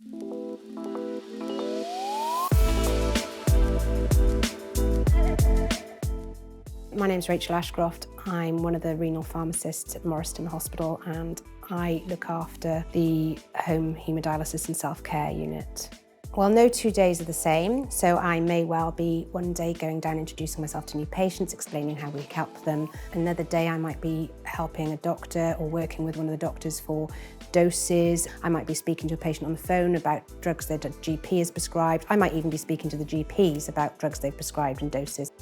My name's Rachel Ashcroft. I'm one of the renal pharmacists at Morriston Hospital, and I look after the home haemodialysis and self-care unit. Well, no 2 days are the same, so I may well be one day going down introducing myself to new patients, explaining how we help them. Another day I might be helping a doctor or working with one of the doctors for doses. I might be speaking to a patient on the phone about drugs that a GP has prescribed. I might even be speaking to the GPs about drugs they've prescribed and doses.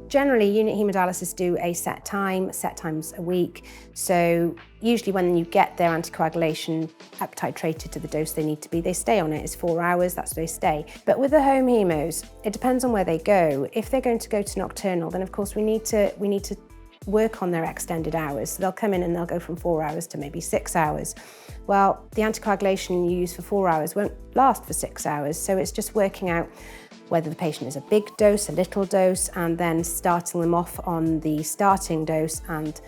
Generally, unit haemodialysis do a set times a week. So usually when you get their anticoagulation up titrated to the dose they need to be, they stay on it. It's 4 hours, that's where they stay. But with the home hemos, it depends on where they go. If they're going to go to nocturnal, then of course we need to work on their extended hours. So they'll come in and they'll go from 4 hours to maybe 6 hours. Well, the anticoagulation you use for 4 hours won't last for 6 hours. So it's just working out whether the patient is a big dose, a little dose, and then starting them off on the starting dose and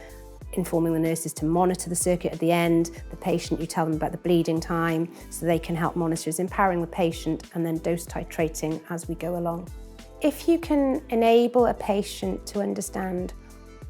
informing the nurses to monitor the circuit at the end. The patient, you tell them about the bleeding time so they can help monitor, is empowering the patient, and then dose titrating as we go along. If you can enable a patient to understand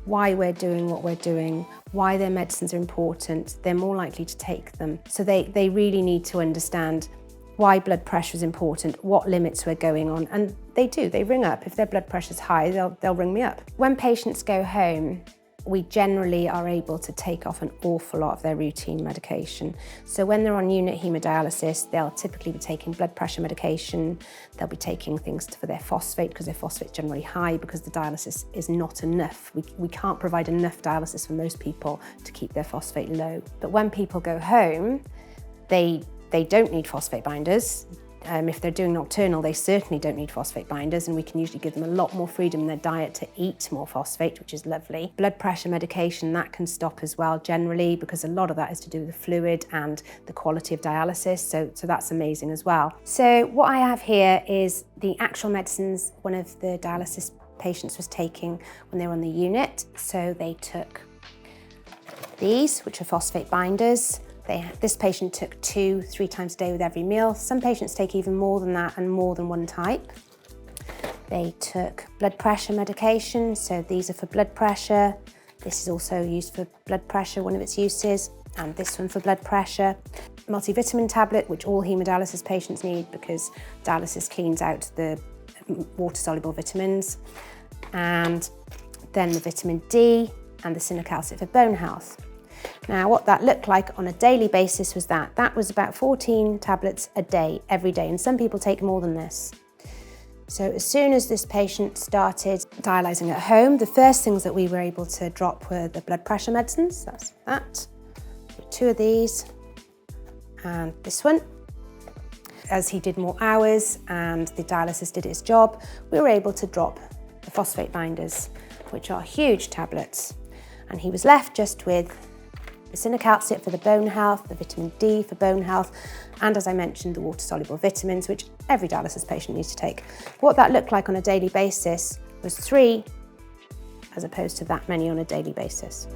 why we're doing what we're doing, why their medicines are important, they're more likely to take them. So they really need to understand why blood pressure is important, what limits we're going on, and they do, they ring up. If their blood pressure is high, they'll ring me up. When patients go home, we generally are able to take off an awful lot of their routine medication. So when they're on unit haemodialysis, they'll typically be taking blood pressure medication, they'll be taking things for their phosphate, because their phosphate's generally high because the dialysis is not enough. We can't provide enough dialysis for most people to keep their phosphate low. But when people go home, they don't need phosphate binders. If they're doing nocturnal, they certainly don't need phosphate binders, and we can usually give them a lot more freedom in their diet to eat more phosphate, which is lovely. Blood pressure medication, that can stop as well generally, because a lot of that is to do with the fluid and the quality of dialysis, so that's amazing as well. So what I have here is the actual medicines one of the dialysis patients was taking when they were on the unit. So they took these, which are phosphate binders. This patient took 2-3 times a day with every meal. Some patients take even more than that and more than one type. They took blood pressure medication, so these are for blood pressure. This is also used for blood pressure, one of its uses, and this one for blood pressure. Multivitamin tablet, which all haemodialysis patients need because dialysis cleans out the water-soluble vitamins. And then the vitamin D and the cinacalcet for bone health. Now, what that looked like on a daily basis was that was about 14 tablets a day, every day, and some people take more than this. So as soon as this patient started dialysing at home, the first things that we were able to drop were the blood pressure medicines. That's that. 2 of these, and this one. As he did more hours and the dialysis did its job, we were able to drop the phosphate binders, which are huge tablets. And he was left just with the cinacalcet for the bone health, the vitamin D for bone health, and as I mentioned, the water-soluble vitamins, which every dialysis patient needs to take. What that looked like on a daily basis was 3, as opposed to that many on a daily basis.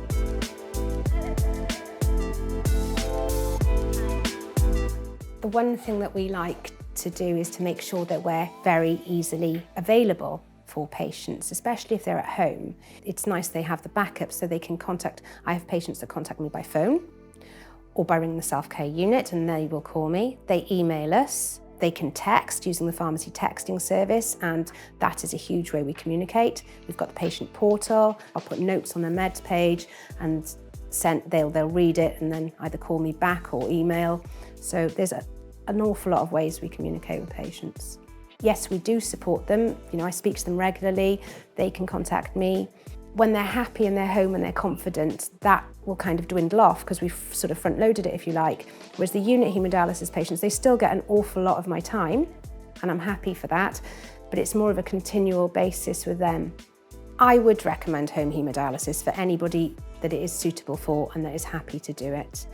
The one thing that we like to do is to make sure that we're very easily available for patients, especially if they're at home. It's nice they have the backup so they can contact. I have patients that contact me by phone or by ringing the self-care unit, and they will call me. They email us. They can text using the pharmacy texting service, and that is a huge way we communicate. We've got the patient portal. I'll put notes on the meds page and they'll read it and then either call me back or email. So there's an awful lot of ways we communicate with patients. Yes, we do support them. I speak to them regularly. They can contact me. When they're happy and they're home and they're confident, that will kind of dwindle off because we've sort of front-loaded it, if you like. Whereas the unit haemodialysis patients, they still get an awful lot of my time, and I'm happy for that, but it's more of a continual basis with them. I would recommend home haemodialysis for anybody that it is suitable for and that is happy to do it.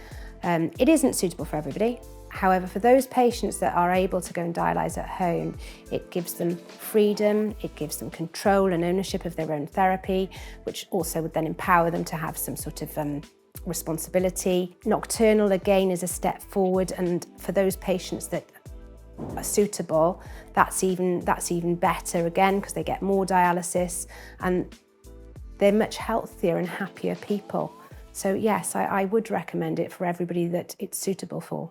It isn't suitable for everybody. However, for those patients that are able to go and dialyse at home, it gives them freedom, it gives them control and ownership of their own therapy, which also would then empower them to have some sort of responsibility. Nocturnal, again, is a step forward, and for those patients that are suitable, that's even better again, because they get more dialysis and they're much healthier and happier people. So yes, I would recommend it for everybody that it's suitable for.